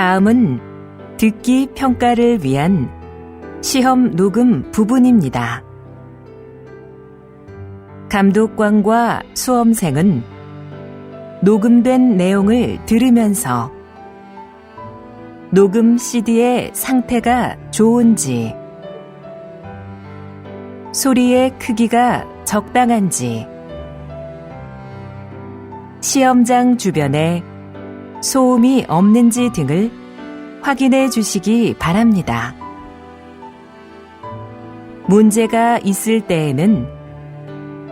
다음은 듣기 평가를 위한 시험 녹음 부분입니다. 감독관과 수험생은 녹음된 내용을 들으면서 녹음 CD의 상태가 좋은지, 소리의 크기가 적당한지, 시험장 주변에 소음이 없는지 등을 확인해 주시기 바랍니다. 문제가 있을 때에는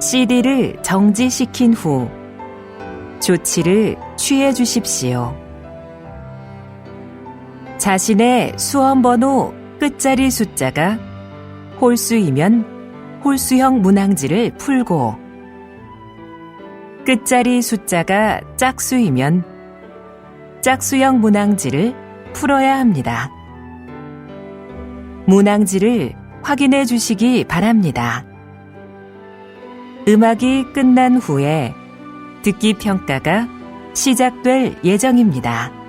CD를 정지시킨 후 조치를 취해 주십시오. 자신의 수험번호 끝자리 숫자가 홀수이면 홀수형 문항지를 풀고, 끝자리 숫자가 짝수이면 짝수형 문항지를 풀어야 합니다. 문항지를 확인해 주시기 바랍니다. 음악이 끝난 후에 듣기 평가가 시작될 예정입니다.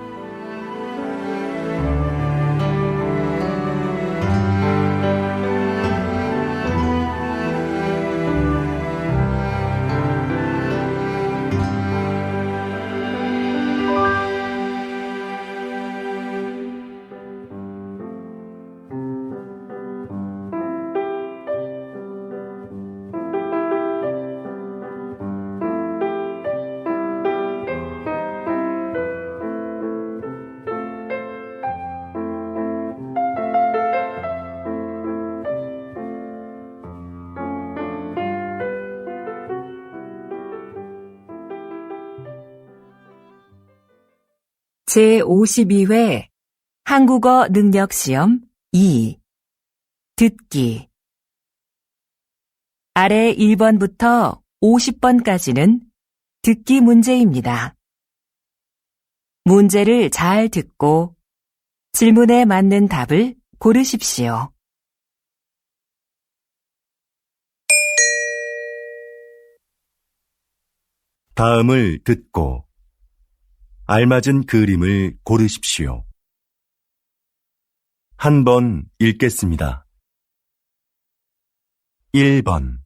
제52회 한국어 능력시험 2 듣기. 아래 1번부터 50번까지는 듣기 문제입니다. 문제를 잘 듣고 질문에 맞는 답을 고르십시오. 다음을 듣고 알맞은 그림을 고르십시오. 한 번 읽겠습니다. 1번.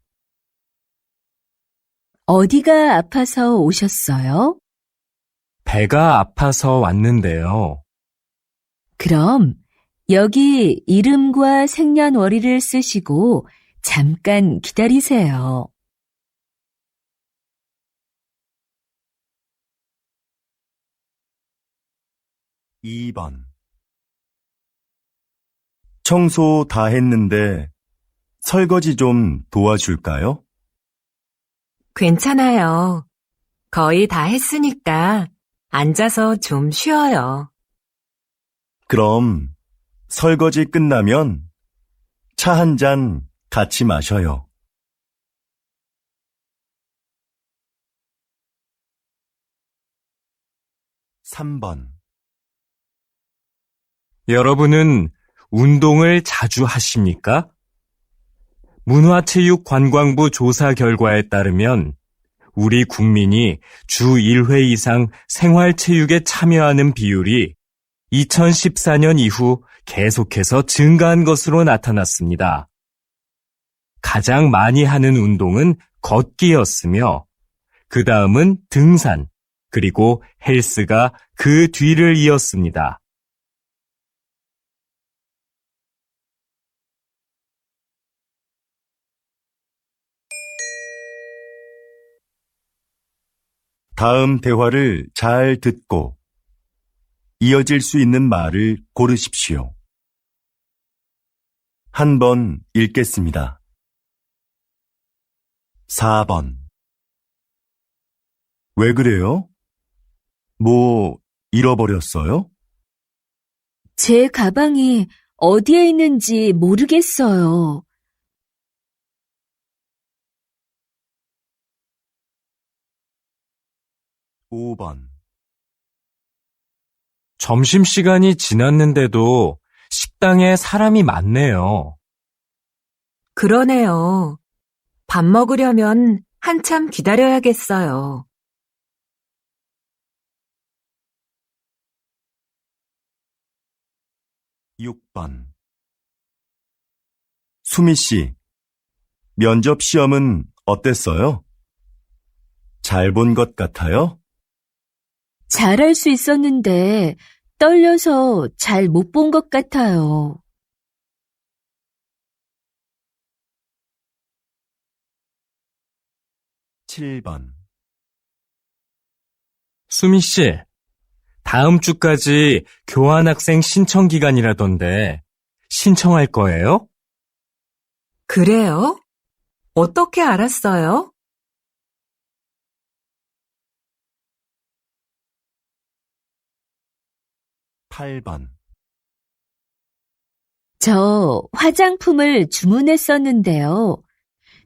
어디가 아파서 오셨어요? 배가 아파서 왔는데요. 그럼 여기 이름과 생년월일을 쓰시고 잠깐 기다리세요. 2번. 청소 다 했는데 설거지 좀 도와줄까요? 괜찮아요. 거의 다 했으니까 앉아서 좀 쉬어요. 그럼 설거지 끝나면 차 한 잔 같이 마셔요. 3번. 여러분은 운동을 자주 하십니까? 문화체육관광부 조사 결과에 따르면 우리 국민이 주 1회 이상 생활체육에 참여하는 비율이 2014년 이후 계속해서 증가한 것으로 나타났습니다. 가장 많이 하는 운동은 걷기였으며 그 다음은 등산, 그리고 헬스가 그 뒤를 이었습니다. 다음 대화를 잘 듣고 이어질 수 있는 말을 고르십시오. 한 번 읽겠습니다. 4번. 왜 그래요? 뭐 잃어버렸어요? 제 가방이 어디에 있는지 모르겠어요. 5번. 점심시간이 지났는데도 식당에 사람이 많네요. 그러네요. 밥 먹으려면 한참 기다려야겠어요. 6번. 수미 씨, 면접 시험은 어땠어요? 잘 본 것 같아요? 잘할 수 있었는데 떨려서 잘 못 본 것 같아요. 7번. 수미 씨, 다음 주까지 교환학생 신청 기간이라던데 신청할 거예요? 그래요? 어떻게 알았어요? 8번. 저 화장품을 주문했었는데요.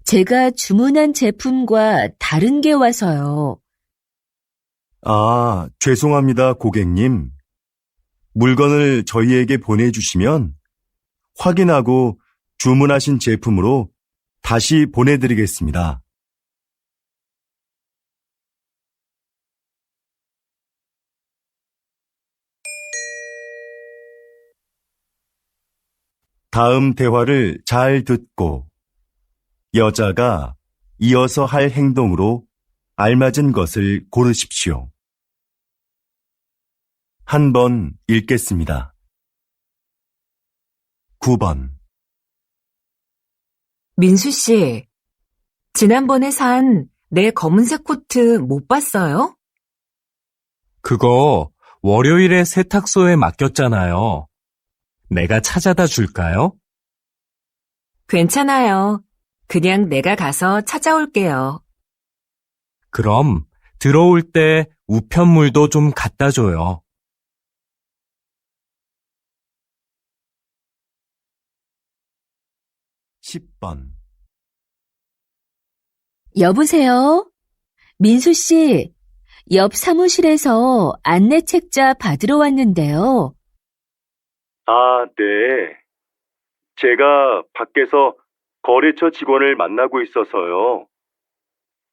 제가 주문한 제품과 다른 게 와서요. 아, 죄송합니다, 고객님. 물건을 저희에게 보내주시면 확인하고 주문하신 제품으로 다시 보내드리겠습니다. 다음 대화를 잘 듣고 여자가 이어서 할 행동으로 알맞은 것을 고르십시오. 한 번 읽겠습니다. 9번. 민수 씨, 지난번에 산 내 검은색 코트 못 봤어요? 그거 월요일에 세탁소에 맡겼잖아요. 내가 찾아다 줄까요? 괜찮아요. 그냥 내가 가서 찾아올게요. 그럼 들어올 때 우편물도 좀 갖다 줘요. 10번. 여보세요? 민수 씨, 옆 사무실에서 안내 책자 받으러 왔는데요. 아, 네. 제가 밖에서 거래처 직원을 만나고 있어서요.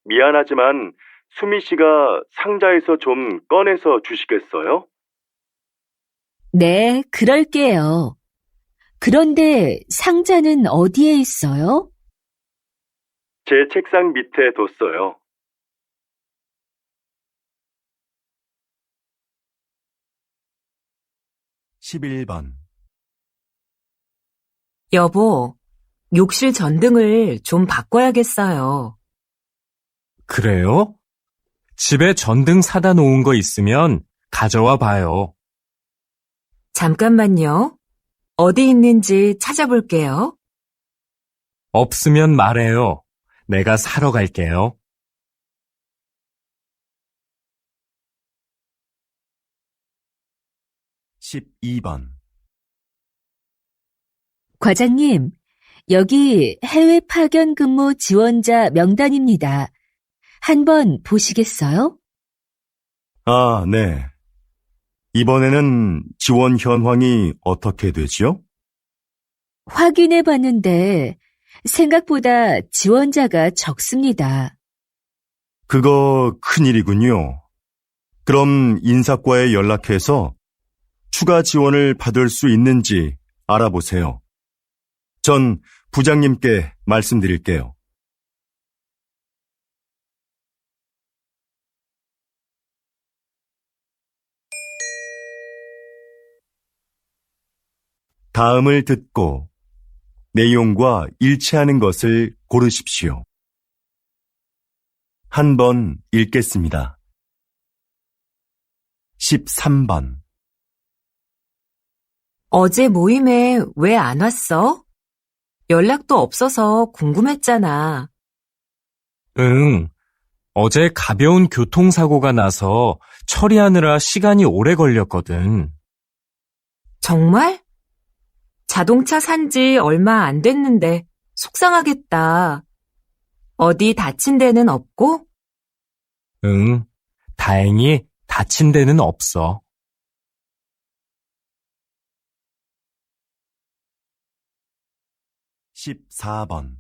미안하지만 수미 씨가 상자에서 좀 꺼내서 주시겠어요? 네, 그럴게요. 그런데 상자는 어디에 있어요? 제 책상 밑에 뒀어요. 11번. 여보, 욕실 전등을 좀 바꿔야겠어요. 그래요? 집에 전등 사다 놓은 거 있으면 가져와 봐요. 잠깐만요. 어디 있는지 찾아볼게요. 없으면 말해요. 내가 사러 갈게요. 12번. 과장님, 여기 해외 파견 근무 지원자 명단입니다. 한번 보시겠어요? 아, 네. 이번에는 지원 현황이 어떻게 되지요? 확인해 봤는데 생각보다 지원자가 적습니다. 그거 큰일이군요. 그럼 인사과에 연락해서 추가 지원을 받을 수 있는지 알아보세요. 전 부장님께 말씀드릴게요. 다음을 듣고 내용과 일치하는 것을 고르십시오. 한 번 읽겠습니다. 13번. 어제 모임에 왜 안 왔어? 연락도 없어서 궁금했잖아. 응. 어제 가벼운 교통사고가 나서 처리하느라 시간이 오래 걸렸거든. 정말? 자동차 산 지 얼마 안 됐는데 속상하겠다. 어디 다친 데는 없고? 응. 다행히 다친 데는 없어. 14번.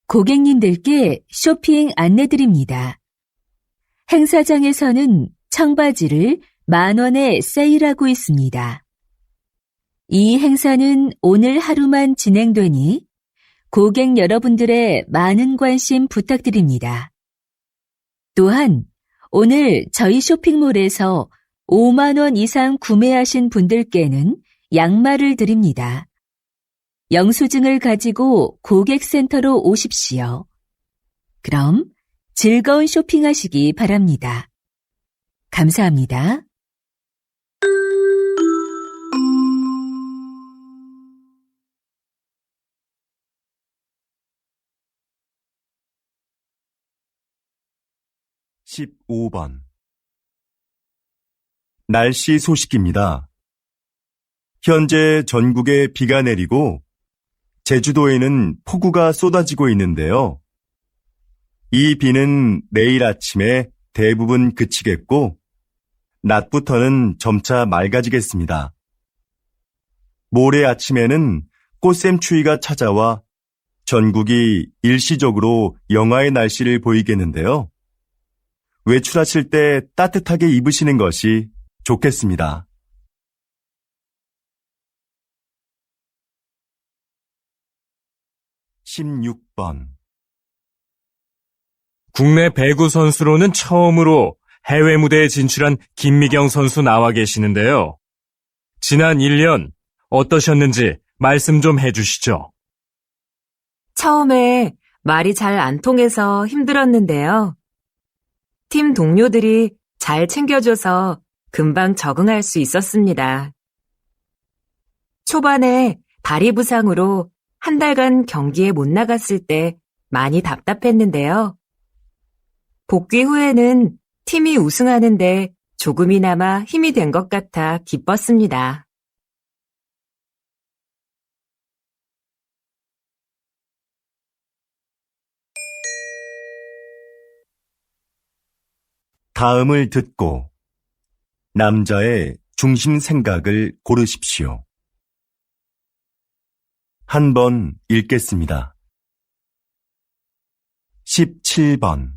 고객님들께 쇼핑 안내드립니다. 행사장에서는 청바지를 10,000원에 세일하고 있습니다. 이 행사는 오늘 하루만 진행되니 고객 여러분들의 많은 관심 부탁드립니다. 또한 오늘 저희 쇼핑몰에서 5만 원 이상 구매하신 분들께는 양말을 드립니다. 영수증을 가지고 고객센터로 오십시오. 그럼 즐거운 쇼핑하시기 바랍니다. 감사합니다. (15번) 날씨 소식입니다. 현재 전국에 비가 내리고 제주도에는 폭우가 쏟아지고 있는데요. 이 비는 내일 아침에 대부분 그치겠고 낮부터는 점차 맑아지겠습니다. 모레 아침에는 꽃샘추위가 찾아와 전국이 일시적으로 영하의 날씨를 보이겠는데요. 외출하실 때 따뜻하게 입으시는 것이 좋겠습니다. (16번) 국내 배구 선수로는 처음으로 해외 무대에 진출한 김미경 선수 나와 계시는데요. 지난 1년 어떠셨는지 말씀 좀 해주시죠. 처음에 말이 잘 안 통해서 힘들었는데요. 팀 동료들이 잘 챙겨줘서 금방 적응할 수 있었습니다. 초반에 다리 부상으로 한 달간 경기에 못 나갔을 때 많이 답답했는데요. 복귀 후에는 팀이 우승하는데 조금이나마 힘이 된 것 같아 기뻤습니다. 다음을 듣고 남자의 중심 생각을 고르십시오. 한 번 읽겠습니다. 17번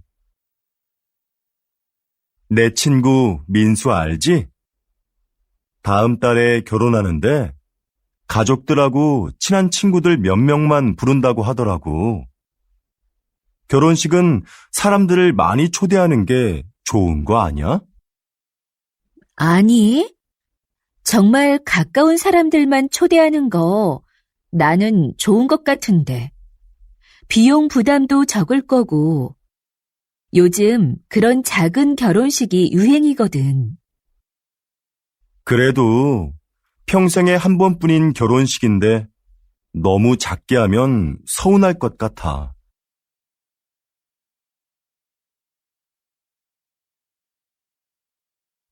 내 친구 민수 알지? 다음 달에 결혼하는데 가족들하고 친한 친구들 몇 명만 부른다고 하더라고. 결혼식은 사람들을 많이 초대하는 게 좋은 거 아니야? 아니, 정말 가까운 사람들만 초대하는 거 나는 좋은 것 같은데. 비용 부담도 적을 거고. 요즘 그런 작은 결혼식이 유행이거든. 그래도 평생에 한 번뿐인 결혼식인데 너무 작게 하면 서운할 것 같아.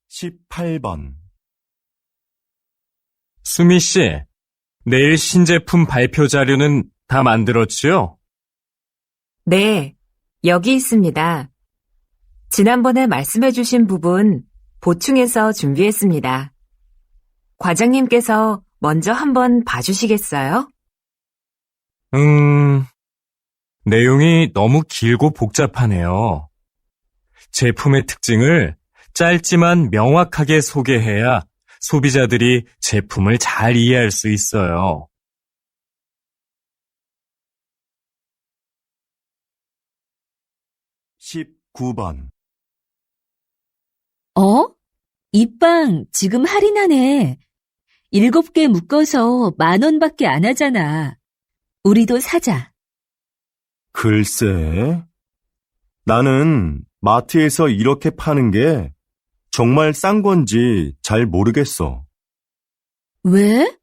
18번 수미 씨, 내일 신제품 발표 자료는 다 만들었지요? 네, 여기 있습니다. 지난번에 말씀해주신 부분 보충해서 준비했습니다. 과장님께서 먼저 한번 봐주시겠어요? 내용이 너무 길고 복잡하네요. 제품의 특징을 짧지만 명확하게 소개해야 소비자들이 제품을 잘 이해할 수 있어요. 19번 이 빵 지금 할인하네. 7개 묶어서 10,000원밖에 안 하잖아. 우리도 사자. 글쎄, 나는 마트에서 이렇게 파는 게 정말 싼 건지 잘 모르겠어. 왜?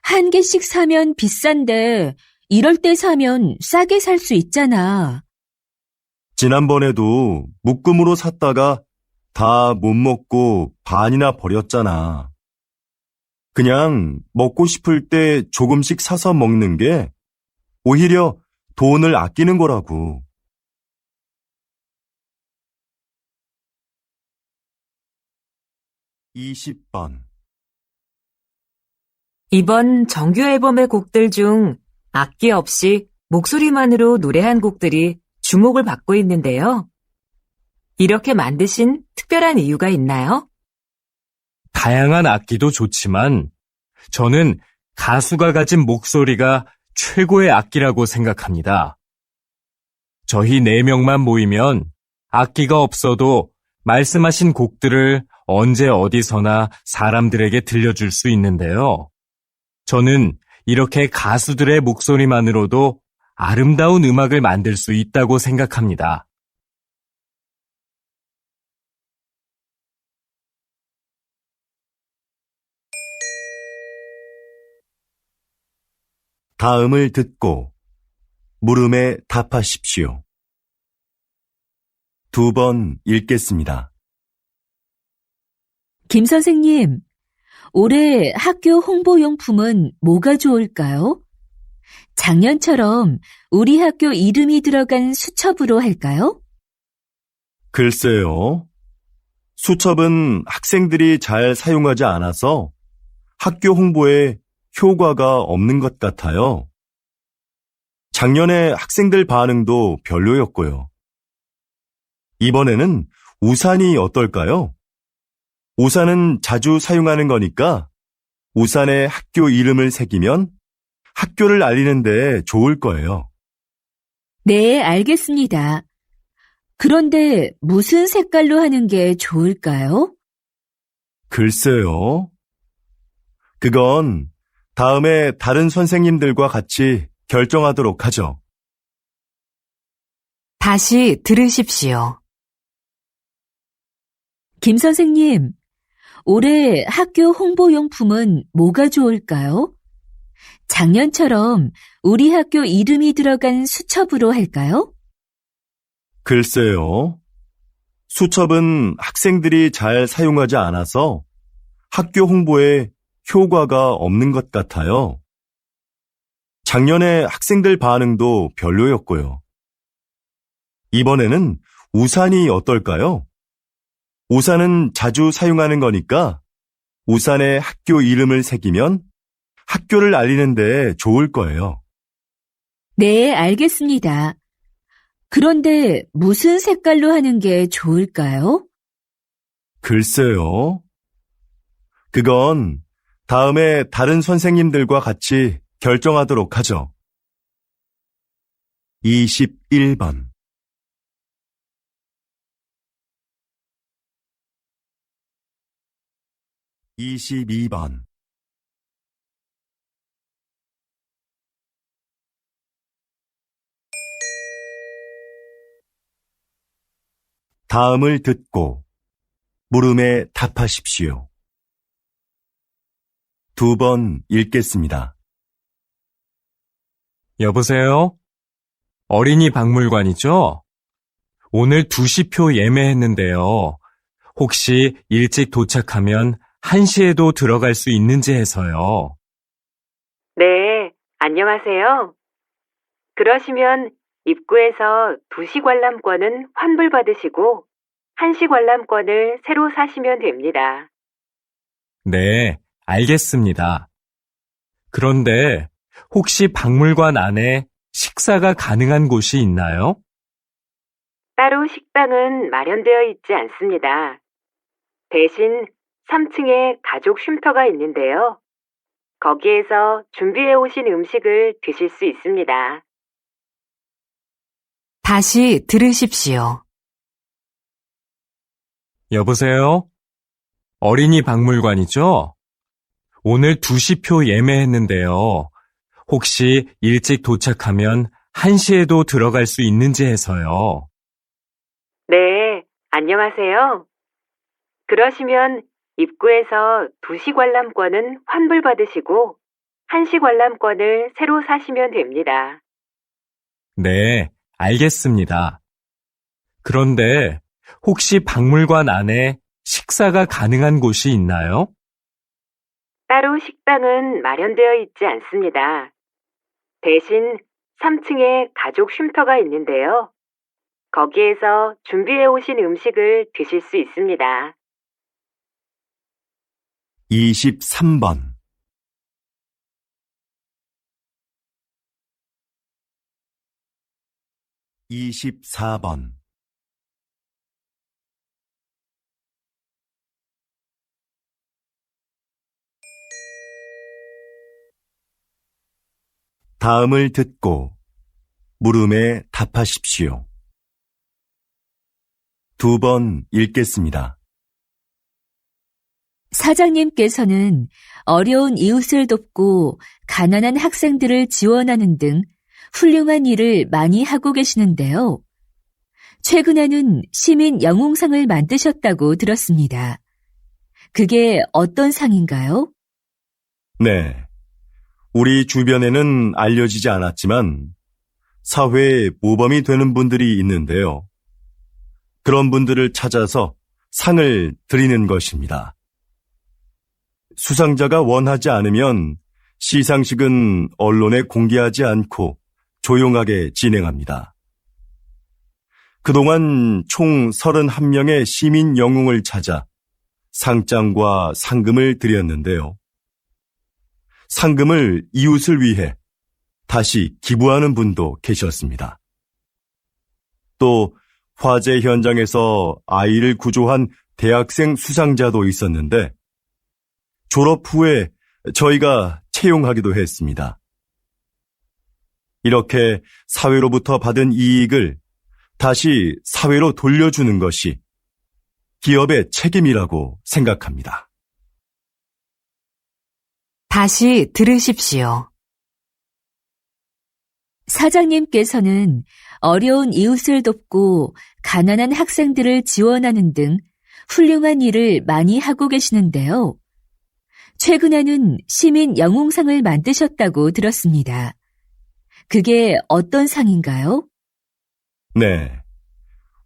한 개씩 사면 비싼데 이럴 때 사면 싸게 살 수 있잖아. 지난번에도 묶음으로 샀다가 다 못 먹고 반이나 버렸잖아. 그냥 먹고 싶을 때 조금씩 사서 먹는 게 오히려 돈을 아끼는 거라고. 20번 이번 정규 앨범의 곡들 중 악기 없이 목소리만으로 노래한 곡들이 주목을 받고 있는데요. 이렇게 만드신 특별한 이유가 있나요? 다양한 악기도 좋지만 저는 가수가 가진 목소리가 최고의 악기라고 생각합니다. 저희 4명만 모이면 악기가 없어도 말씀하신 곡들을 언제 어디서나 사람들에게 들려줄 수 있는데요. 저는 이렇게 가수들의 목소리만으로도 아름다운 음악을 만들 수 있다고 생각합니다. 다음을 듣고 물음에 답하십시오. 2번 읽겠습니다. 김 선생님, 올해 학교 홍보용품은 뭐가 좋을까요? 작년처럼 우리 학교 이름이 들어간 수첩으로 할까요? 글쎄요. 수첩은 학생들이 잘 사용하지 않아서 학교 홍보에 효과가 없는 것 같아요. 작년에 학생들 반응도 별로였고요. 이번에는 우산이 어떨까요? 우산은 자주 사용하는 거니까 우산에 학교 이름을 새기면 학교를 알리는 데 좋을 거예요. 네, 알겠습니다. 그런데 무슨 색깔로 하는 게 좋을까요? 글쎄요. 그건 다음에 다른 선생님들과 같이 결정하도록 하죠. 다시 들으십시오. 김 선생님, 올해 학교 홍보용품은 뭐가 좋을까요? 작년처럼 우리 학교 이름이 들어간 수첩으로 할까요? 글쎄요. 수첩은 학생들이 잘 사용하지 않아서 학교 홍보에 효과가 없는 것 같아요. 작년에 학생들 반응도 별로였고요. 이번에는 우산이 어떨까요? 우산은 자주 사용하는 거니까 우산에 학교 이름을 새기면 학교를 알리는 데 좋을 거예요. 네, 알겠습니다. 그런데 무슨 색깔로 하는 게 좋을까요? 글쎄요. 그건 다음에 다른 선생님들과 같이 결정하도록 하죠. 21번 22번 다음을 듣고 물음에 답하십시오. 2번 읽겠습니다. 여보세요? 어린이 박물관이죠? 오늘 2시표 예매했는데요. 혹시 일찍 도착하면 1시에도 들어갈 수 있는지 해서요. 네, 안녕하세요. 그러시면 입구에서 2시 관람권은 환불받으시고 1시 관람권을 새로 사시면 됩니다. 네, 알겠습니다. 그런데 혹시 박물관 안에 식사가 가능한 곳이 있나요? 따로 식당은 마련되어 있지 않습니다. 대신 3층에 가족 쉼터가 있는데요. 거기에서 준비해 오신 음식을 드실 수 있습니다. 다시 들으십시오. 여보세요? 어린이 박물관이죠? 오늘 2시표 예매했는데요. 혹시 일찍 도착하면 1시에도 들어갈 수 있는지 해서요. 네, 안녕하세요. 그러시면 입구에서 2시 관람권은 환불받으시고 1시 관람권을 새로 사시면 됩니다. 네, 알겠습니다. 그런데 혹시 박물관 안에 식사가 가능한 곳이 있나요? 따로 식당은 마련되어 있지 않습니다. 대신 3층에 가족 쉼터가 있는데요. 거기에서 준비해 오신 음식을 드실 수 있습니다. 23번 24번 다음을 듣고 물음에 답하십시오. 2번 읽겠습니다. 사장님께서는 어려운 이웃을 돕고 가난한 학생들을 지원하는 등 훌륭한 일을 많이 하고 계시는데요. 최근에는 시민 영웅상을 만드셨다고 들었습니다. 그게 어떤 상인가요? 네. 우리 주변에는 알려지지 않았지만 사회에 모범이 되는 분들이 있는데요. 그런 분들을 찾아서 상을 드리는 것입니다. 수상자가 원하지 않으면 시상식은 언론에 공개하지 않고 조용하게 진행합니다. 그동안 총 31명의 시민 영웅을 찾아 상장과 상금을 드렸는데요. 상금을 이웃을 위해 다시 기부하는 분도 계셨습니다. 또 화재 현장에서 아이를 구조한 대학생 수상자도 있었는데 졸업 후에 저희가 채용하기도 했습니다. 이렇게 사회로부터 받은 이익을 다시 사회로 돌려주는 것이 기업의 책임이라고 생각합니다. 다시 들으십시오. 사장님께서는 어려운 이웃을 돕고 가난한 학생들을 지원하는 등 훌륭한 일을 많이 하고 계시는데요. 최근에는 시민 영웅상을 만드셨다고 들었습니다. 그게 어떤 상인가요? 네.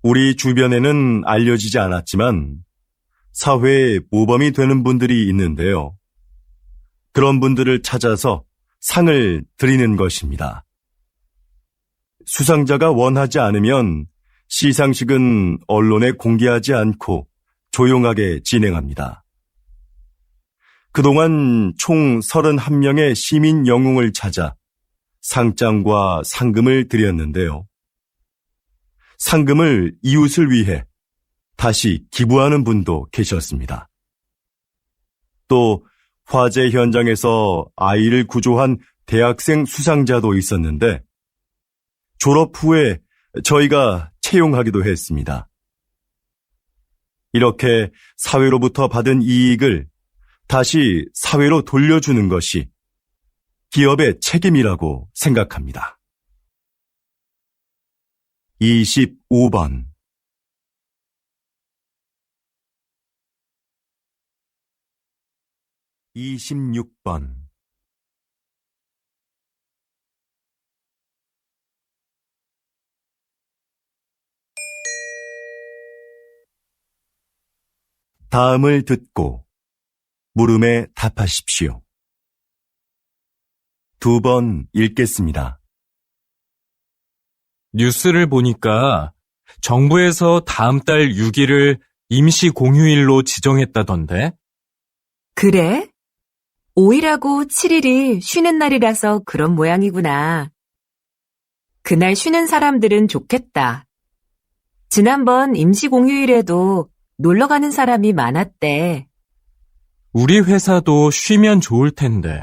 우리 주변에는 알려지지 않았지만 사회에 모범이 되는 분들이 있는데요. 그런 분들을 찾아서 상을 드리는 것입니다. 수상자가 원하지 않으면 시상식은 언론에 공개하지 않고 조용하게 진행합니다. 그동안 총 31명의 시민 영웅을 찾아 상장과 상금을 드렸는데요. 상금을 이웃을 위해 다시 기부하는 분도 계셨습니다. 또 화재 현장에서 아이를 구조한 대학생 수상자도 있었는데 졸업 후에 저희가 채용하기도 했습니다. 이렇게 사회로부터 받은 이익을 다시 사회로 돌려주는 것이 기업의 책임이라고 생각합니다. 25번 26번 다음을 듣고 물음에 답하십시오. 2번 읽겠습니다. 뉴스를 보니까 정부에서 다음 달 6일을 임시 공휴일로 지정했다던데? 그래? 5일하고 7일이 쉬는 날이라서 그런 모양이구나. 그날 쉬는 사람들은 좋겠다. 지난번 임시 공휴일에도 놀러 가는 사람이 많았대. 우리 회사도 쉬면 좋을 텐데.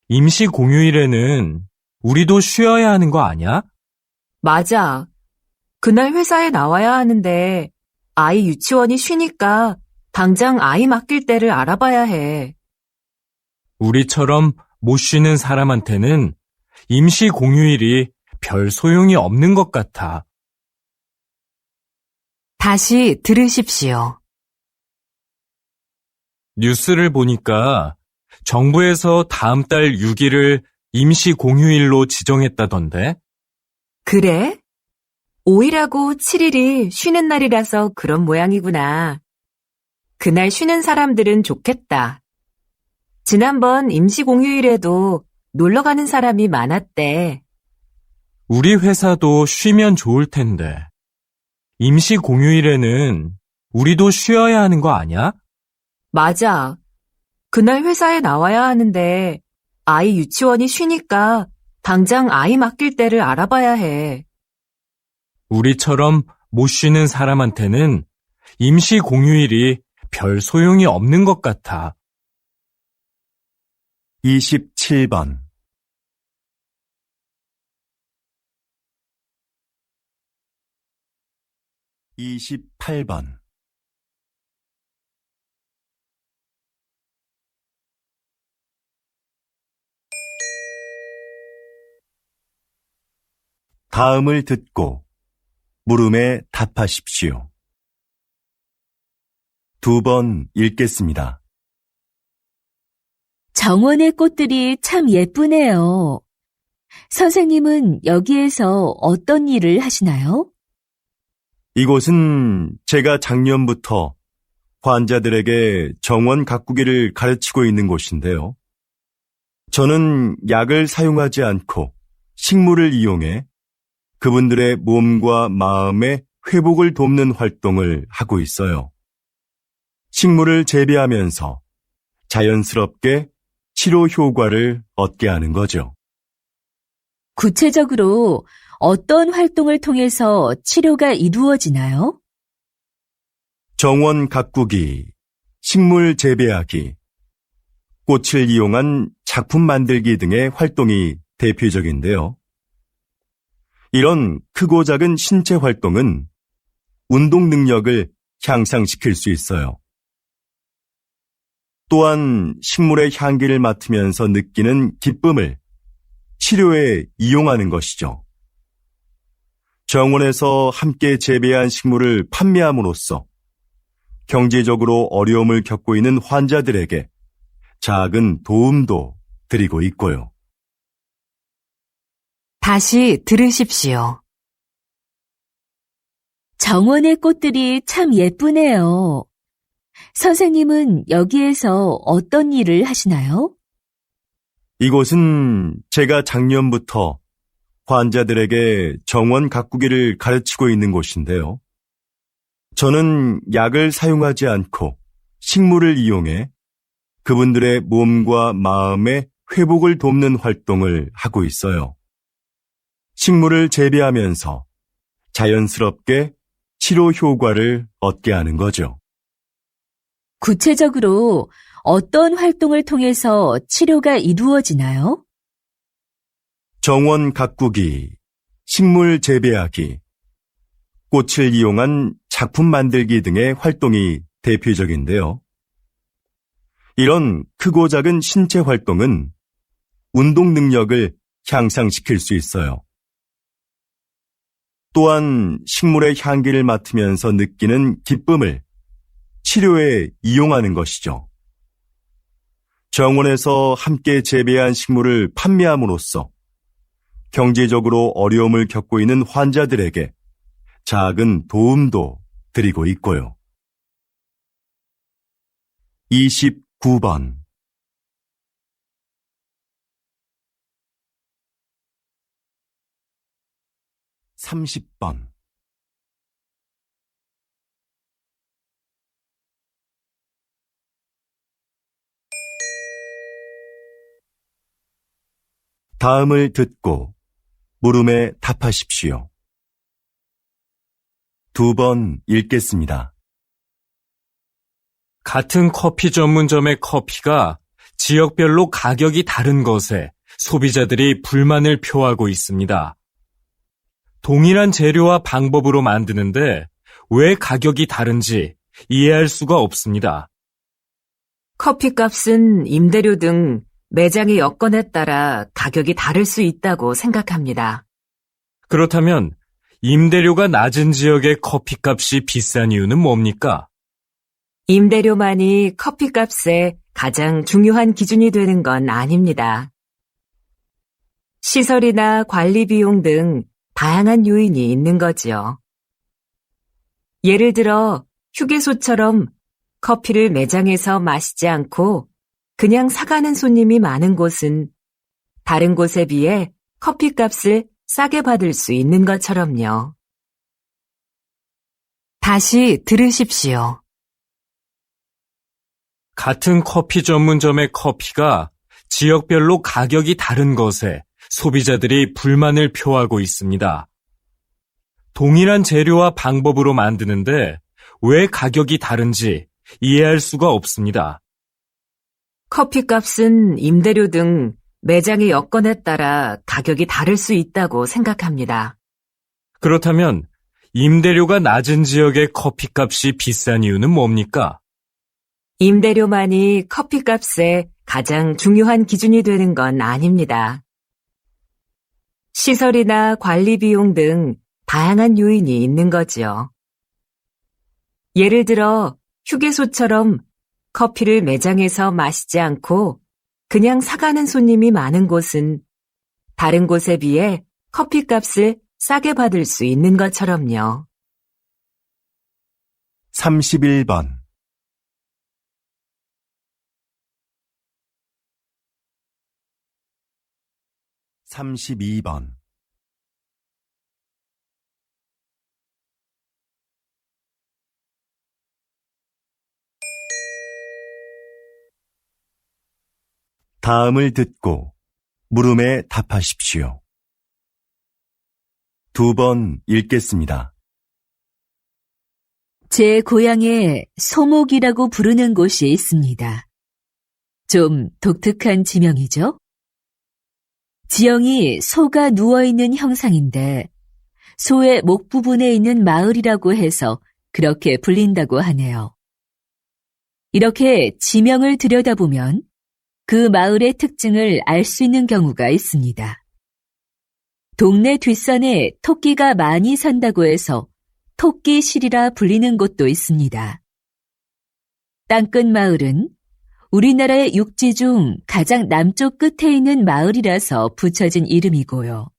임시 공휴일에는 우리도 쉬어야 하는 거 아니야? 맞아. 그날 회사에 나와야 하는데 아이 유치원이 쉬니까 당장 아이 맡길 때를 알아봐야 해. 우리처럼 못 쉬는 사람한테는 임시 공휴일이 별 소용이 없는 것 같아. 다시 들으십시오. 뉴스를 보니까 정부에서 다음 달 6일을 임시 공휴일로 지정했다던데? 그래? 5일하고 7일이 쉬는 날이라서 그런 모양이구나. 그날 쉬는 사람들은 좋겠다. 지난번 임시 공휴일에도 놀러 가는 사람이 많았대. 우리 회사도 쉬면 좋을 텐데. 임시 공휴일에는 우리도 쉬어야 하는 거 아니야? 맞아. 그날 회사에 나와야 하는데 아이 유치원이 쉬니까 당장 아이 맡길 때를 알아봐야 해. 우리처럼 못 쉬는 사람한테는 임시 공휴일이 별 소용이 없는 것 같아. 27번 28번. 다음을 듣고 물음에 답하십시오. 2번 읽겠습니다. 정원의 꽃들이 참 예쁘네요. 선생님은 여기에서 어떤 일을 하시나요? 이곳은 제가 작년부터 환자들에게 정원 가꾸기를 가르치고 있는 곳인데요. 저는 약을 사용하지 않고 식물을 이용해 그분들의 몸과 마음의 회복을 돕는 활동을 하고 있어요. 식물을 재배하면서 자연스럽게 치료 효과를 얻게 하는 거죠. 구체적으로 어떤 활동을 통해서 치료가 이루어지나요? 정원 가꾸기, 식물 재배하기, 꽃을 이용한 작품 만들기 등의 활동이 대표적인데요. 이런 크고 작은 신체 활동은 운동 능력을 향상시킬 수 있어요. 또한 식물의 향기를 맡으면서 느끼는 기쁨을 치료에 이용하는 것이죠. 정원에서 함께 재배한 식물을 판매함으로써 경제적으로 어려움을 겪고 있는 환자들에게 작은 도움도 드리고 있고요. 다시 들으십시오. 정원의 꽃들이 참 예쁘네요. 선생님은 여기에서 어떤 일을 하시나요? 이곳은 제가 작년부터 환자들에게 정원 가꾸기를 가르치고 있는 곳인데요. 저는 약을 사용하지 않고 식물을 이용해 그분들의 몸과 마음의 회복을 돕는 활동을 하고 있어요. 식물을 재배하면서 자연스럽게 치료 효과를 얻게 하는 거죠. 구체적으로 어떤 활동을 통해서 치료가 이루어지나요? 정원 가꾸기, 식물 재배하기, 꽃을 이용한 작품 만들기 등의 활동이 대표적인데요. 이런 크고 작은 신체 활동은 운동 능력을 향상시킬 수 있어요. 또한 식물의 향기를 맡으면서 느끼는 기쁨을 치료에 이용하는 것이죠. 정원에서 함께 재배한 식물을 판매함으로써 경제적으로 어려움을 겪고 있는 환자들에게 작은 도움도 드리고 있고요. 29번. (30번) 다음을 듣고 물음에 답하십시오. 2번 읽겠습니다. 같은 커피 전문점의 커피가 지역별로 가격이 다른 것에 소비자들이 불만을 표하고 있습니다. 동일한 재료와 방법으로 만드는데 왜 가격이 다른지 이해할 수가 없습니다. 커피값은 임대료 등 매장의 여건에 따라 가격이 다를 수 있다고 생각합니다. 그렇다면 임대료가 낮은 지역의 커피값이 비싼 이유는 뭡니까? 임대료만이 커피값의 가장 중요한 기준이 되는 건 아닙니다. 시설이나 관리 비용 등 다양한 요인이 있는 거지요. 예를 들어 휴게소처럼 커피를 매장에서 마시지 않고 그냥 사가는 손님이 많은 곳은 다른 곳에 비해 커피값을 싸게 받을 수 있는 것처럼요. 다시 들으십시오. 같은 커피 전문점의 커피가 지역별로 가격이 다른 것에 소비자들이 불만을 표하고 있습니다. 동일한 재료와 방법으로 만드는데 왜 가격이 다른지 이해할 수가 없습니다. 커피값은 임대료 등 매장의 여건에 따라 가격이 다를 수 있다고 생각합니다. 그렇다면 임대료가 낮은 지역의 커피값이 비싼 이유는 뭡니까? 임대료만이 커피값의 가장 중요한 기준이 되는 건 아닙니다. 시설이나 관리 비용 등 다양한 요인이 있는 거지요. 예를 들어 휴게소처럼 커피를 매장에서 마시지 않고 그냥 사가는 손님이 많은 곳은 다른 곳에 비해 커피값을 싸게 받을 수 있는 것처럼요. 31번 32번 다음을 듣고 물음에 답하십시오. 2번 읽겠습니다. 제 고향에 소목이라고 부르는 곳이 있습니다. 좀 독특한 지명이죠? 지형이 소가 누워있는 형상인데 소의 목 부분에 있는 마을이라고 해서 그렇게 불린다고 하네요. 이렇게 지명을 들여다보면 그 마을의 특징을 알 수 있는 경우가 있습니다. 동네 뒷산에 토끼가 많이 산다고 해서 토끼실이라 불리는 곳도 있습니다. 땅끝 마을은 우리나라의 육지 중 가장 남쪽 끝에 있는 마을이라서 붙여진 이름이고요.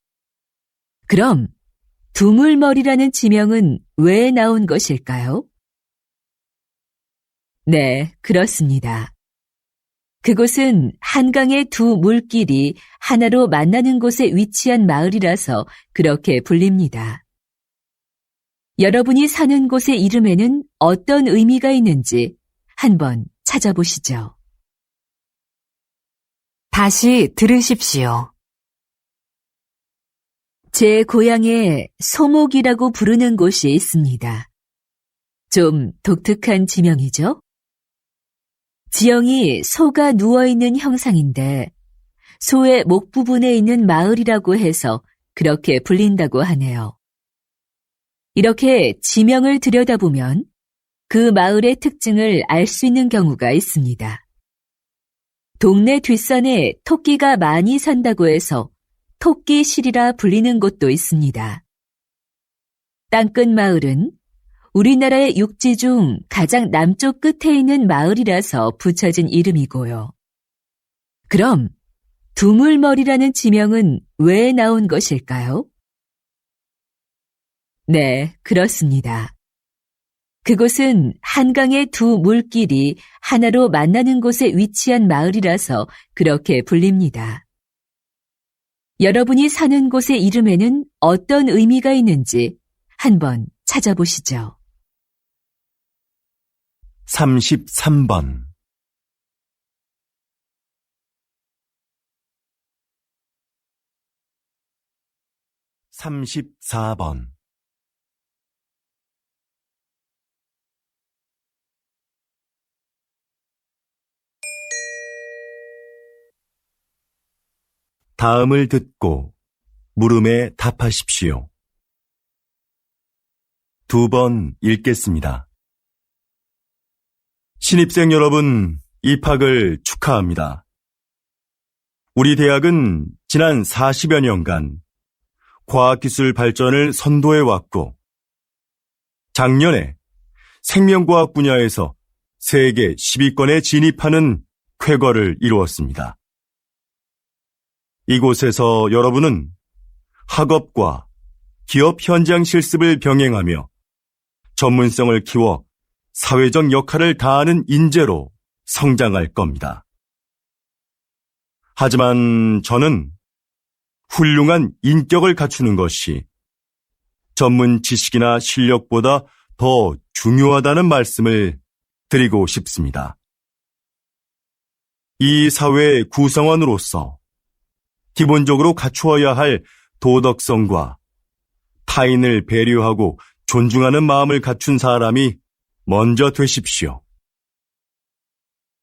그럼 두물머리라는 지명은 왜 나온 것일까요? 네, 그렇습니다. 그곳은 한강의 두 물길이 하나로 만나는 곳에 위치한 마을이라서 그렇게 불립니다. 여러분이 사는 곳의 이름에는 어떤 의미가 있는지 한번 찾아보시죠. 다시 들으십시오. 제 고향에 소목이라고 부르는 곳이 있습니다. 좀 독특한 지명이죠? 지형이 소가 누워있는 형상인데 소의 목 부분에 있는 마을이라고 해서 그렇게 불린다고 하네요. 이렇게 지명을 들여다보면 그 마을의 특징을 알 수 있는 경우가 있습니다. 동네 뒷산에 토끼가 많이 산다고 해서 토끼실이라 불리는 곳도 있습니다. 땅끝 마을은 우리나라의 육지 중 가장 남쪽 끝에 있는 마을이라서 붙여진 이름이고요. 그럼 두물머리라는 지명은 왜 나온 것일까요? 네, 그렇습니다. 그곳은 한강의 두 물길이 하나로 만나는 곳에 위치한 마을이라서 그렇게 불립니다. 여러분이 사는 곳의 이름에는 어떤 의미가 있는지 한번 찾아보시죠. 33번 34번 다음을 듣고 물음에 답하십시오. 2번 읽겠습니다. 신입생 여러분, 입학을 축하합니다. 우리 대학은 지난 40여 년간 과학기술 발전을 선도해왔고, 작년에 생명과학 분야에서 세계 10위권에 진입하는 쾌거를 이루었습니다. 이곳에서 여러분은 학업과 기업 현장 실습을 병행하며 전문성을 키워 사회적 역할을 다하는 인재로 성장할 겁니다. 하지만 저는 훌륭한 인격을 갖추는 것이 전문 지식이나 실력보다 더 중요하다는 말씀을 드리고 싶습니다. 이 사회의 구성원으로서 기본적으로 갖추어야 할 도덕성과 타인을 배려하고 존중하는 마음을 갖춘 사람이 먼저 되십시오.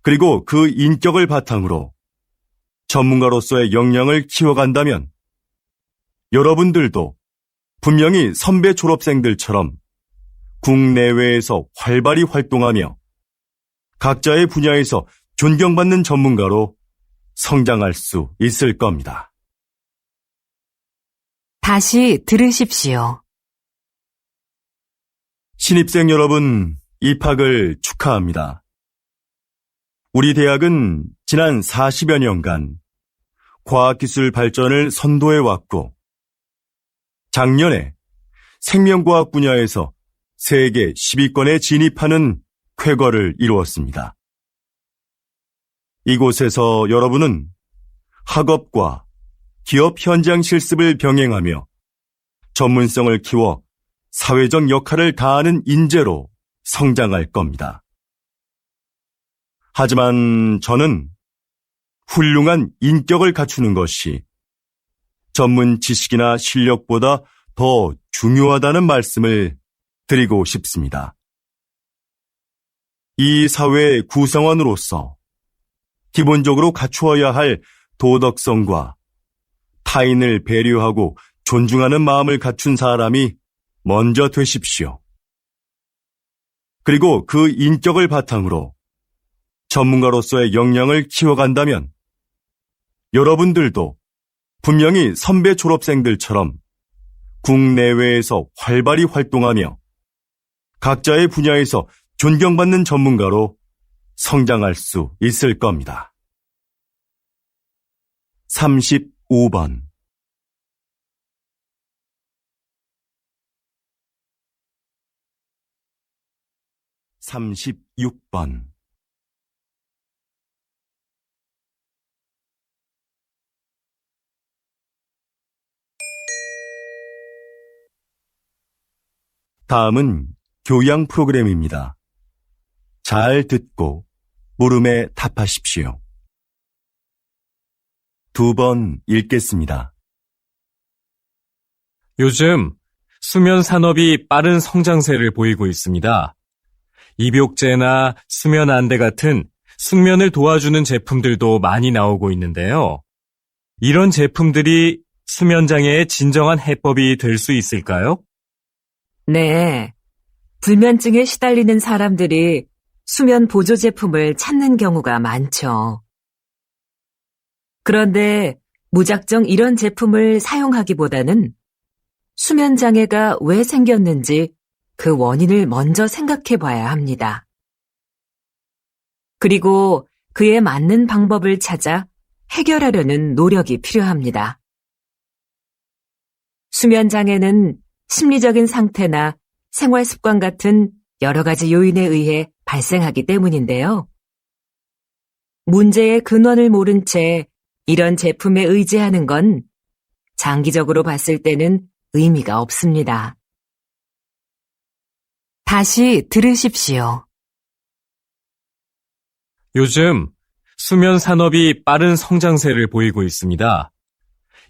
그리고 그 인격을 바탕으로 전문가로서의 역량을 키워간다면 여러분들도 분명히 선배 졸업생들처럼 국내외에서 활발히 활동하며 각자의 분야에서 존경받는 전문가로 성장할 수 있을 겁니다. 다시 들으십시오. 신입생 여러분, 입학을 축하합니다. 우리 대학은 지난 40여 년간 과학기술 발전을 선도해왔고, 작년에 생명과학 분야에서 세계 10위권에 진입하는 쾌거를 이루었습니다. 이곳에서 여러분은 학업과 기업 현장 실습을 병행하며 전문성을 키워 사회적 역할을 다하는 인재로 성장할 겁니다. 하지만 저는 훌륭한 인격을 갖추는 것이 전문 지식이나 실력보다 더 중요하다는 말씀을 드리고 싶습니다. 이 사회의 구성원으로서 기본적으로 갖추어야 할 도덕성과 타인을 배려하고 존중하는 마음을 갖춘 사람이 먼저 되십시오. 그리고 그 인격을 바탕으로 전문가로서의 역량을 키워간다면 여러분들도 분명히 선배 졸업생들처럼 국내외에서 활발히 활동하며 각자의 분야에서 존경받는 전문가로 성장할 수 있을 겁니다. 35번 36번 다음은 교양 프로그램입니다. 잘 듣고 물음에 답하십시오. 2번 읽겠습니다. 요즘 수면 산업이 빠른 성장세를 보이고 있습니다. 입욕제나 수면 안대 같은 숙면을 도와주는 제품들도 많이 나오고 있는데요. 이런 제품들이 수면 장애의 진정한 해법이 될 수 있을까요? 네. 불면증에 시달리는 사람들이 수면 보조 제품을 찾는 경우가 많죠. 그런데 무작정 이런 제품을 사용하기보다는 수면 장애가 왜 생겼는지 그 원인을 먼저 생각해 봐야 합니다. 그리고 그에 맞는 방법을 찾아 해결하려는 노력이 필요합니다. 수면 장애는 심리적인 상태나 생활 습관 같은 여러 가지 요인에 의해 발생하기 때문인데요. 문제의 근원을 모른 채 이런 제품에 의지하는 건 장기적으로 봤을 때는 의미가 없습니다. 다시 들으십시오. 요즘 수면 산업이 빠른 성장세를 보이고 있습니다.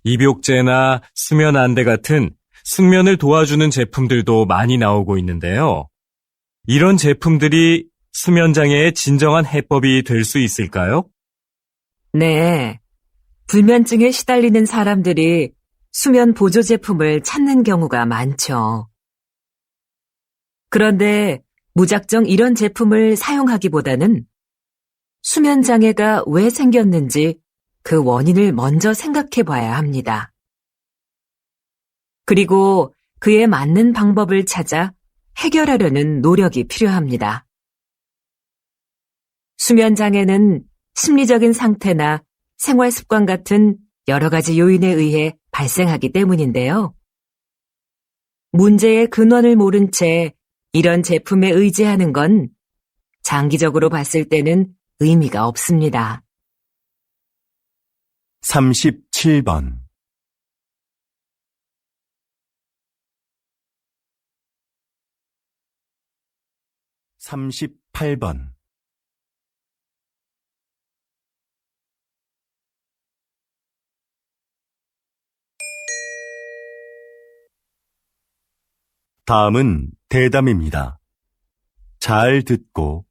입욕제나 수면 안대 같은 숙면을 도와주는 제품들도 많이 나오고 있는데요. 이런 제품들이 수면 장애의 진정한 해법이 될 수 있을까요? 네. 불면증에 시달리는 사람들이 수면 보조 제품을 찾는 경우가 많죠. 그런데 무작정 이런 제품을 사용하기보다는 수면 장애가 왜 생겼는지 그 원인을 먼저 생각해 봐야 합니다. 그리고 그에 맞는 방법을 찾아 해결하려는 노력이 필요합니다. 수면 장애는 심리적인 상태나 생활 습관 같은 여러 가지 요인에 의해 발생하기 때문인데요. 문제의 근원을 모른 채 이런 제품에 의지하는 건 장기적으로 봤을 때는 의미가 없습니다. 37번 38번 다음은 대담입니다. 잘 듣고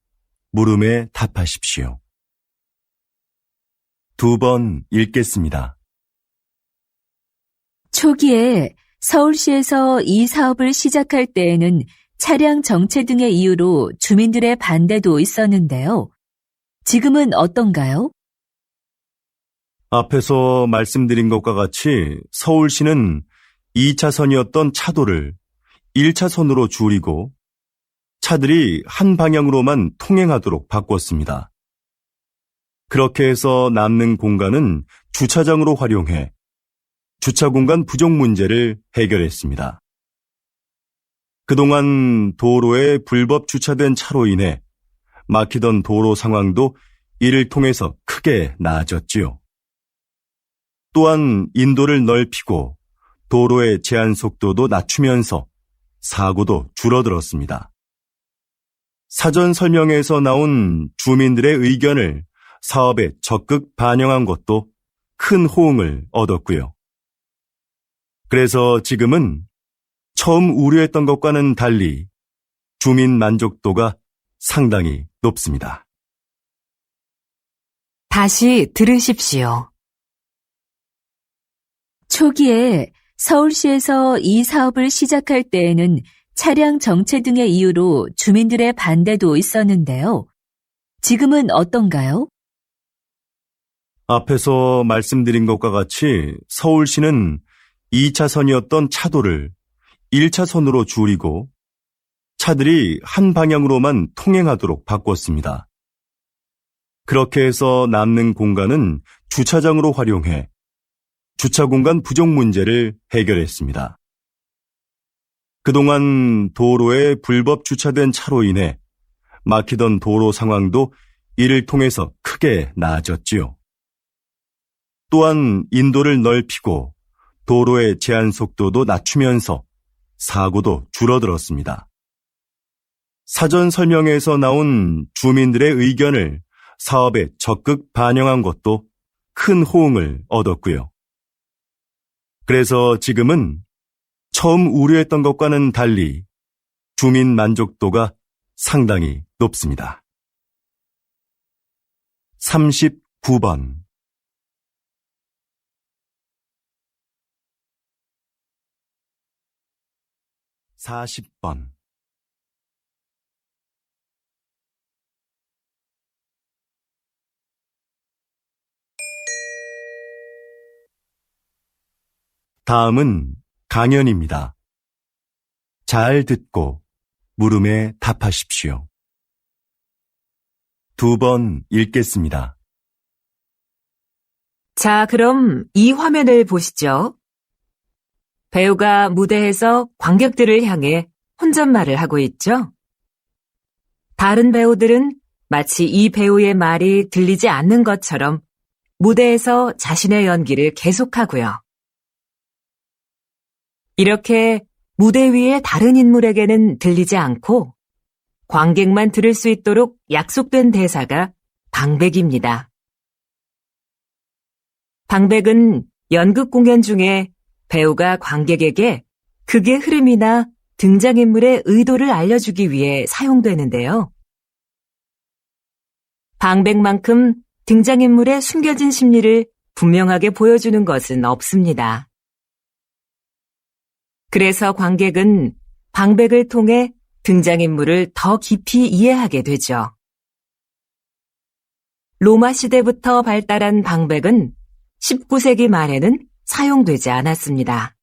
물음에 답하십시오. 2번 읽겠습니다. 초기에 서울시에서 이 사업을 시작할 때에는 차량 정체 등의 이유로 주민들의 반대도 있었는데요. 지금은 어떤가요? 앞에서 말씀드린 것과 같이 서울시는 2차선이었던 차도를 1차선으로 줄이고 차들이 한 방향으로만 통행하도록 바꿨습니다. 그렇게 해서 남는 공간은 주차장으로 활용해 주차 공간 부족 문제를 해결했습니다. 그동안 도로에 불법 주차된 차로 인해 막히던 도로 상황도 이를 통해서 크게 나아졌지요. 또한 인도를 넓히고 도로의 제한 속도도 낮추면서 사고도 줄어들었습니다. 사전 설명회에서 나온 주민들의 의견을 사업에 적극 반영한 것도 큰 호응을 얻었고요. 그래서 지금은 처음 우려했던 것과는 달리 주민 만족도가 상당히 높습니다. 다시 들으십시오. 초기에 서울시에서 이 사업을 시작할 때에는 차량 정체 등의 이유로 주민들의 반대도 있었는데요. 지금은 어떤가요? 앞에서 말씀드린 것과 같이 서울시는 2차선이었던 차도를 1차선으로 줄이고 차들이 한 방향으로만 통행하도록 바꿨습니다. 그렇게 해서 남는 공간은 주차장으로 활용해 주차 공간 부족 문제를 해결했습니다. 그동안 도로에 불법 주차된 차로 인해 막히던 도로 상황도 이를 통해서 크게 나아졌지요. 또한 인도를 넓히고 도로의 제한 속도도 낮추면서 사고도 줄어들었습니다. 사전 설명회에서 나온 주민들의 의견을 사업에 적극 반영한 것도 큰 호응을 얻었고요. 그래서 지금은 처음 우려했던 것과는 달리 주민 만족도가 상당히 높습니다. 39번 40번 다음은 강연입니다. 잘 듣고 물음에 답하십시오. 2번 읽겠습니다. 자, 그럼 이 화면을 보시죠. 배우가 무대에서 관객들을 향해 혼잣말을 하고 있죠. 다른 배우들은 마치 이 배우의 말이 들리지 않는 것처럼 무대에서 자신의 연기를 계속하고요. 이렇게 무대 위의 다른 인물에게는 들리지 않고 관객만 들을 수 있도록 약속된 대사가 방백입니다. 방백은 연극 공연 중에 배우가 관객에게 극의 흐름이나 등장인물의 의도를 알려주기 위해 사용되는데요. 방백만큼 등장인물의 숨겨진 심리를 분명하게 보여주는 것은 없습니다. 그래서 관객은 방백을 통해 등장인물을 더 깊이 이해하게 되죠. 로마 시대부터 발달한 방백은 19세기 말에는 사용되지 않았습니다.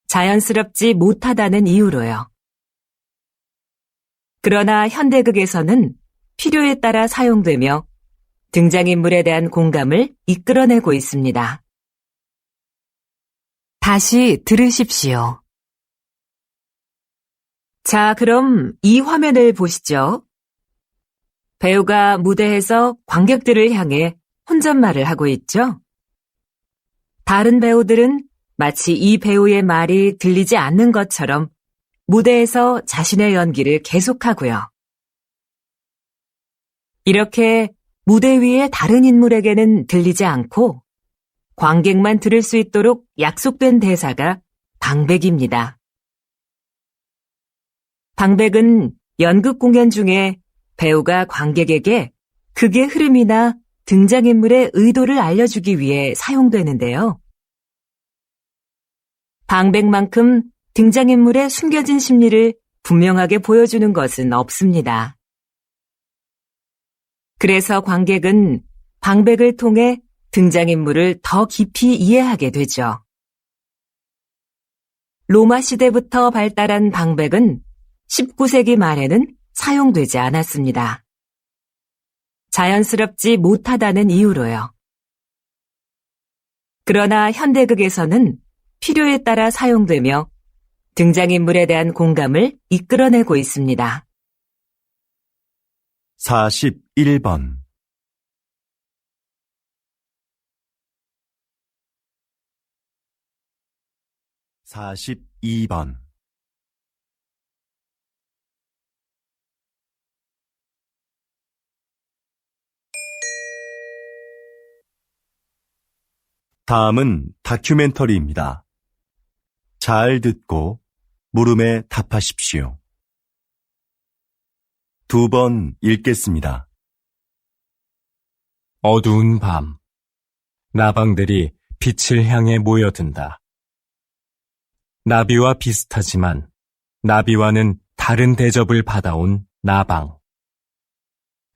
자연스럽지 못하다는 이유로요. 그러나 현대극에서는 필요에 따라 사용되며 등장인물에 대한 공감을 이끌어내고 있습니다. 다시 들으십시오. 자, 그럼 이 화면을 보시죠. 배우가 무대에서 관객들을 향해 혼잣말을 하고 있죠. 다른 배우들은 마치 이 배우의 말이 들리지 않는 것처럼 무대에서 자신의 연기를 계속하고요. 이렇게 무대 위의 다른 인물에게는 들리지 않고 관객만 들을 수 있도록 약속된 대사가 방백입니다. 방백은 연극 공연 중에 배우가 관객에게 극의 흐름이나 등장인물의 의도를 알려주기 위해 사용되는데요. 방백만큼 등장인물의 숨겨진 심리를 분명하게 보여주는 것은 없습니다. 그래서 관객은 방백을 통해 등장인물을 더 깊이 이해하게 되죠. 로마 시대부터 발달한 방백은 19세기 말에는 사용되지 않았습니다. 자연스럽지 못하다는 이유로요. 그러나 현대극에서는 필요에 따라 사용되며 등장인물에 대한 공감을 이끌어내고 있습니다. 41번 42번 다음은 다큐멘터리입니다. 잘 듣고 물음에 답하십시오. 2번 읽겠습니다. 어두운 밤, 나방들이 빛을 향해 모여든다. 나비와 비슷하지만 나비와는 다른 대접을 받아온 나방.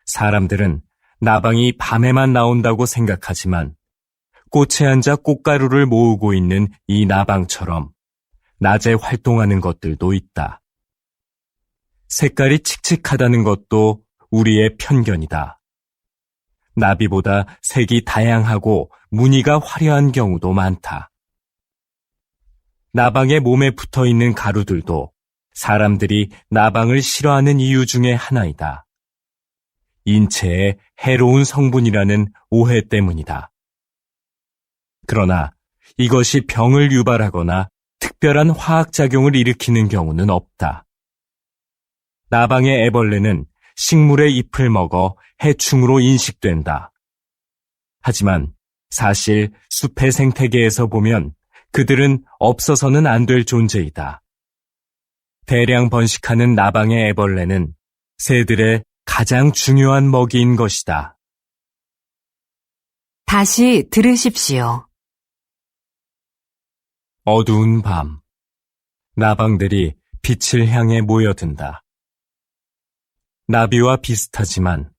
사람들은 나방이 밤에만 나온다고 생각하지만 꽃에 앉아 꽃가루를 모으고 있는 이 나방처럼 낮에 활동하는 것들도 있다. 색깔이 칙칙하다는 것도 우리의 편견이다. 나비보다 색이 다양하고 무늬가 화려한 경우도 많다. 나방의 몸에 붙어있는 가루들도 사람들이 나방을 싫어하는 이유 중에 하나이다. 인체에 해로운 성분이라는 오해 때문이다. 그러나 이것이 병을 유발하거나 특별한 화학작용을 일으키는 경우는 없다. 나방의 애벌레는 식물의 잎을 먹어 해충으로 인식된다. 하지만 사실 숲의 생태계에서 보면 그들은 없어서는 안 될 존재이다. 대량 번식하는 나방의 애벌레는 새들의 가장 중요한 먹이인 것이다. 다시 들으십시오. 어두운 밤, 나방들이 빛을 향해 모여든다. 나비와 비슷하지만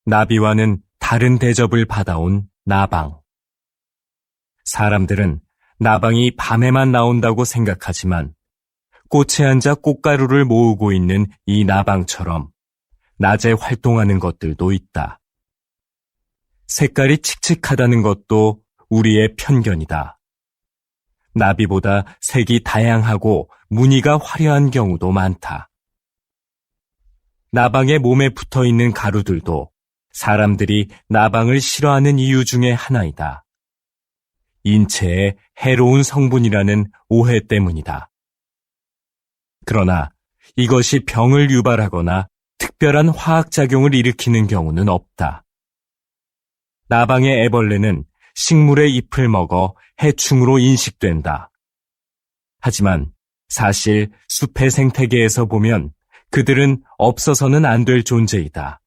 나비와는 다른 대접을 받아온 나방. 사람들은 나방이 밤에만 나온다고 생각하지만 꽃에 앉아 꽃가루를 모으고 있는 이 나방처럼 낮에 활동하는 것들도 있다. 색깔이 칙칙하다는 것도 우리의 편견이다. 나비보다 색이 다양하고 무늬가 화려한 경우도 많다. 나방의 몸에 붙어있는 가루들도 사람들이 나방을 싫어하는 이유 중에 하나이다. 인체에 해로운 성분이라는 오해 때문이다. 그러나 이것이 병을 유발하거나 특별한 화학작용을 일으키는 경우는 없다. 나방의 애벌레는 식물의 잎을 먹어 해충으로 인식된다. 하지만 사실 숲의 생태계에서 보면 그들은 없어서는 안 될 존재이다.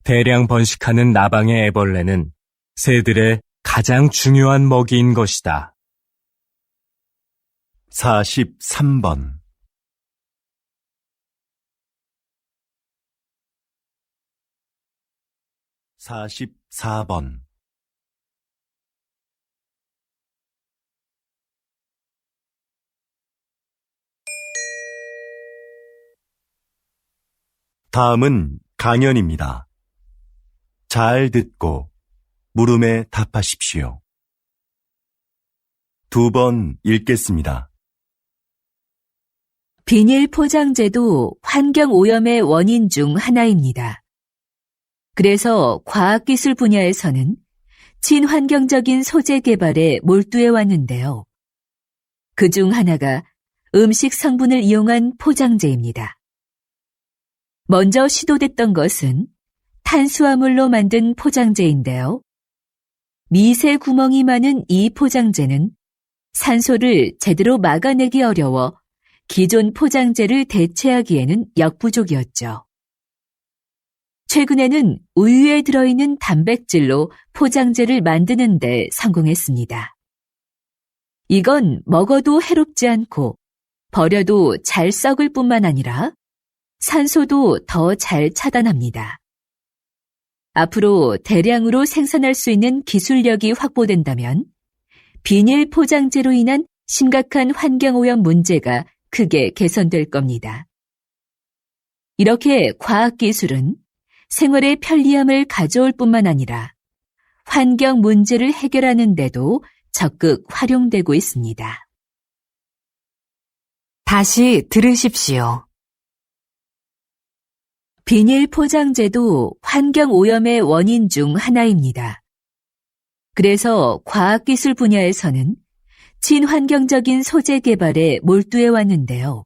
대량 번식하는 나방의 애벌레는 새들의 가장 중요한 먹이인 것이다. 43번 44번 다음은 강연입니다. 잘 듣고 물음에 답하십시오. 2번 읽겠습니다. 비닐 포장재도 환경 오염의 원인 중 하나입니다. 그래서 과학기술 분야에서는 친환경적인 소재 개발에 몰두해 왔는데요. 그중 하나가 음식 성분을 이용한 포장재입니다. 먼저 시도됐던 것은 탄수화물로 만든 포장재인데요. 미세 구멍이 많은 이 포장재는 산소를 제대로 막아내기 어려워 기존 포장재를 대체하기에는 역부족이었죠. 최근에는 우유에 들어있는 단백질로 포장재를 만드는 데 성공했습니다. 이건 먹어도 해롭지 않고 버려도 잘 썩을 뿐만 아니라 산소도 더 잘 차단합니다. 앞으로 대량으로 생산할 수 있는 기술력이 확보된다면 비닐 포장재로 인한 심각한 환경오염 문제가 크게 개선될 겁니다. 이렇게 과학기술은 생활의 편리함을 가져올 뿐만 아니라 환경 문제를 해결하는 데도 적극 활용되고 있습니다. 다시 들으십시오. 비닐 포장재도 환경오염의 원인 중 하나입니다. 그래서 과학기술 분야에서는 친환경적인 소재 개발에 몰두해 왔는데요.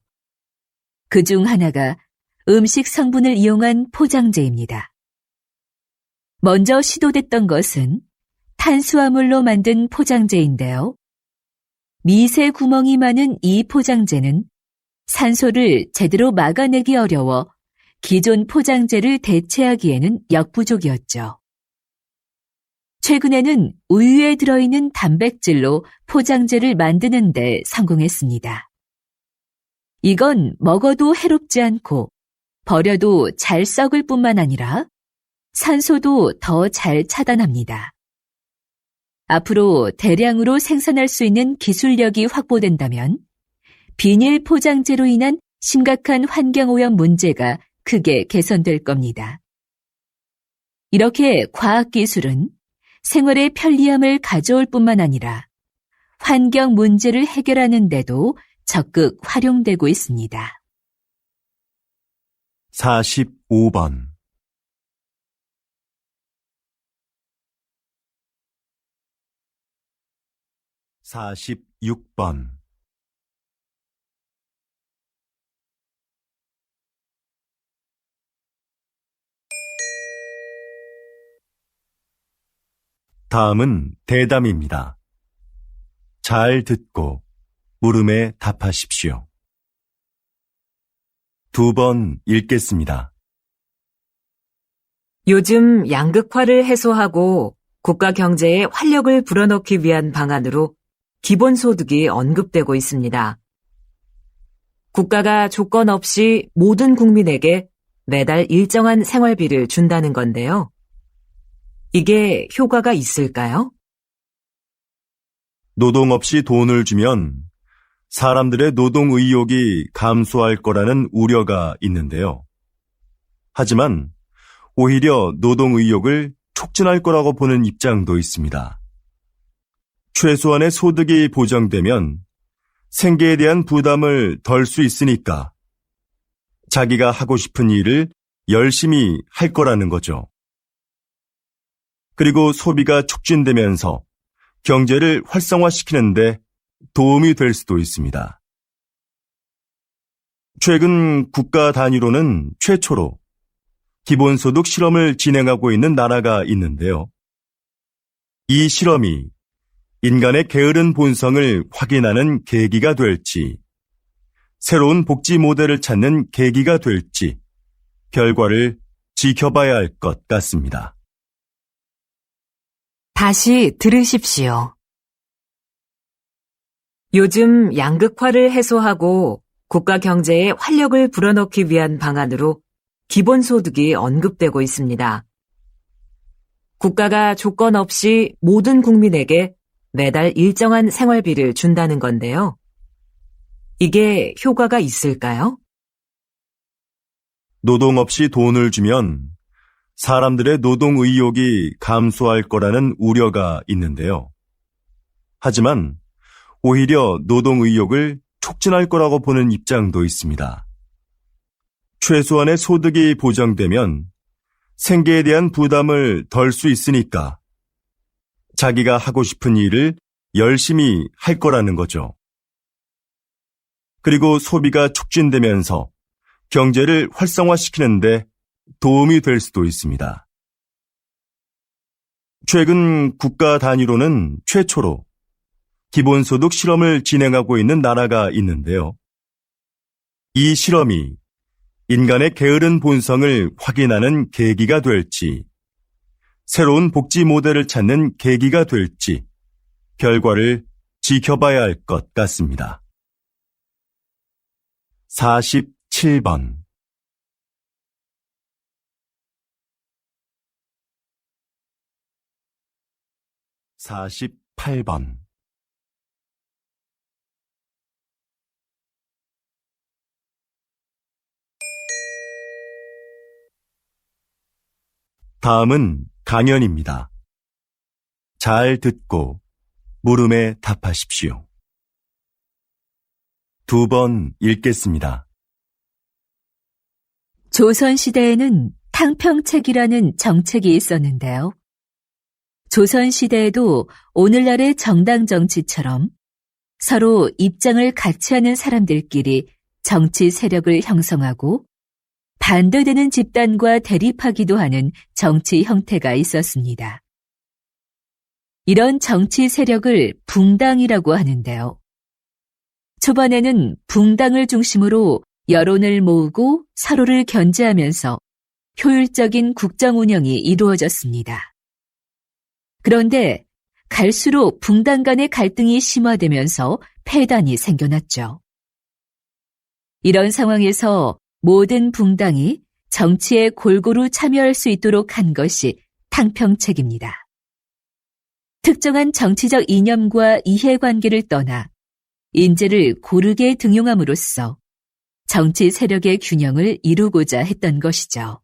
그중 하나가 음식 성분을 이용한 포장재입니다. 먼저 시도됐던 것은 탄수화물로 만든 포장재인데요. 미세 구멍이 많은 이 포장재는 산소를 제대로 막아내기 어려워 기존 포장재를 대체하기에는 역부족이었죠. 최근에는 우유에 들어있는 단백질로 포장재를 만드는 데 성공했습니다. 이건 먹어도 해롭지 않고 버려도 잘 썩을 뿐만 아니라 산소도 더 잘 차단합니다. 앞으로 대량으로 생산할 수 있는 기술력이 확보된다면 비닐 포장재로 인한 심각한 환경오염 문제가 크게 개선될 겁니다. 이렇게 과학기술은 생활의 편리함을 가져올 뿐만 아니라 환경 문제를 해결하는 데도 적극 활용되고 있습니다. 45번 46번 다음은 대담입니다. 잘 듣고 물음에 답하십시오. 2번 읽겠습니다. 요즘 양극화를 해소하고 국가 경제에 활력을 불어넣기 위한 방안으로 기본소득이 언급되고 있습니다. 국가가 조건 없이 모든 국민에게 매달 일정한 생활비를 준다는 건데요. 이게 효과가 있을까요? 노동 없이 돈을 주면 사람들의 노동 의욕이 감소할 거라는 우려가 있는데요. 하지만 오히려 노동 의욕을 촉진할 거라고 보는 입장도 있습니다. 최소한의 소득이 보장되면 생계에 대한 부담을 덜 수 있으니까 자기가 하고 싶은 일을 열심히 할 거라는 거죠. 그리고 소비가 촉진되면서 경제를 활성화시키는데 도움이 될 수도 있습니다. 최근 국가 단위로는 최초로 기본소득 실험을 진행하고 있는 나라가 있는데요. 이 실험이 인간의 게으른 본성을 확인하는 계기가 될지, 새로운 복지 모델을 찾는 계기가 될지 결과를 지켜봐야 할 것 같습니다. 다시 들으십시오. 요즘 양극화를 해소하고 국가 경제에 활력을 불어넣기 위한 방안으로 기본소득이 언급되고 있습니다. 국가가 조건 없이 모든 국민에게 매달 일정한 생활비를 준다는 건데요. 이게 효과가 있을까요? 노동 없이 돈을 주면 사람들의 노동 의욕이 감소할 거라는 우려가 있는데요. 하지만 오히려 노동 의욕을 촉진할 거라고 보는 입장도 있습니다. 최소한의 소득이 보장되면 생계에 대한 부담을 덜 수 있으니까 자기가 하고 싶은 일을 열심히 할 거라는 거죠. 그리고 소비가 촉진되면서 경제를 활성화시키는데 도움이 될 수도 있습니다. 최근 국가 단위로는 최초로 기본소득 실험을 진행하고 있는 나라가 있는데요. 이 실험이 인간의 게으른 본성을 확인하는 계기가 될지, 새로운 복지 모델을 찾는 계기가 될지 결과를 지켜봐야 할 것 같습니다. 47번 48번 다음은 강연입니다. 잘 듣고 물음에 답하십시오. 2번 읽겠습니다. 조선시대에는 탕평책이라는 정책이 있었는데요. 조선시대에도 오늘날의 정당 정치처럼 서로 입장을 같이 하는 사람들끼리 정치 세력을 형성하고 반대되는 집단과 대립하기도 하는 정치 형태가 있었습니다. 이런 정치 세력을 붕당이라고 하는데요. 초반에는 붕당을 중심으로 여론을 모으고 서로를 견제하면서 효율적인 국정 운영이 이루어졌습니다. 그런데 갈수록 붕당 간의 갈등이 심화되면서 폐단이 생겨났죠. 이런 상황에서 모든 붕당이 정치에 골고루 참여할 수 있도록 한 것이 탕평책입니다. 특정한 정치적 이념과 이해관계를 떠나 인재를 고르게 등용함으로써 정치 세력의 균형을 이루고자 했던 것이죠.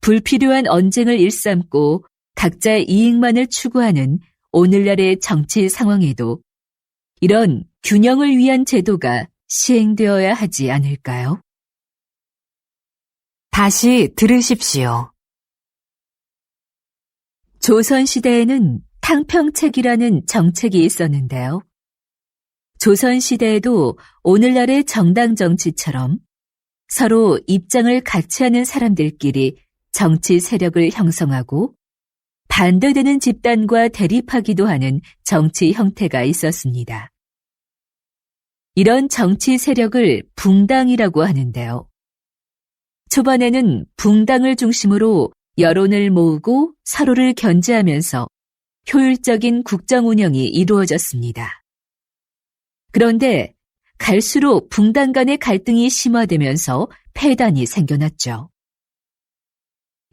불필요한 언쟁을 일삼고 각자의 이익만을 추구하는 오늘날의 정치 상황에도 이런 균형을 위한 제도가 시행되어야 하지 않을까요? 다시 들으십시오. 조선시대에는 탕평책이라는 정책이 있었는데요. 조선시대에도 오늘날의 정당 정치처럼 서로 입장을 같이 하는 사람들끼리 정치 세력을 형성하고 반대되는 집단과 대립하기도 하는 정치 형태가 있었습니다. 이런 정치 세력을 붕당이라고 하는데요. 초반에는 붕당을 중심으로 여론을 모으고 서로를 견제하면서 효율적인 국정 운영이 이루어졌습니다. 그런데 갈수록 붕당 간의 갈등이 심화되면서 폐단이 생겨났죠.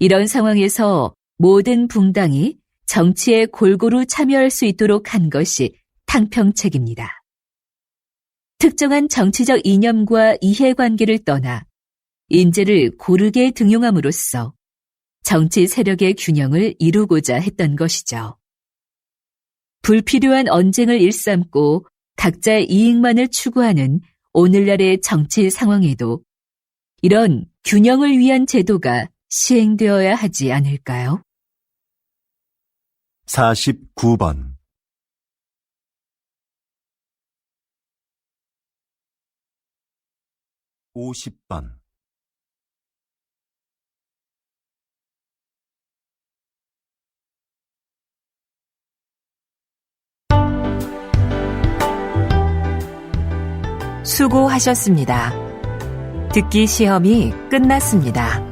이런 상황에서 모든 붕당이 정치에 골고루 참여할 수 있도록 한 것이 탕평책입니다. 특정한 정치적 이념과 이해관계를 떠나 인재를 고르게 등용함으로써 정치 세력의 균형을 이루고자 했던 것이죠. 불필요한 언쟁을 일삼고 각자의 이익만을 추구하는 오늘날의 정치 상황에도 이런 균형을 위한 제도가 시행되어야 하지 않을까요? 49번 50번 수고하셨습니다. 듣기 시험이 끝났습니다.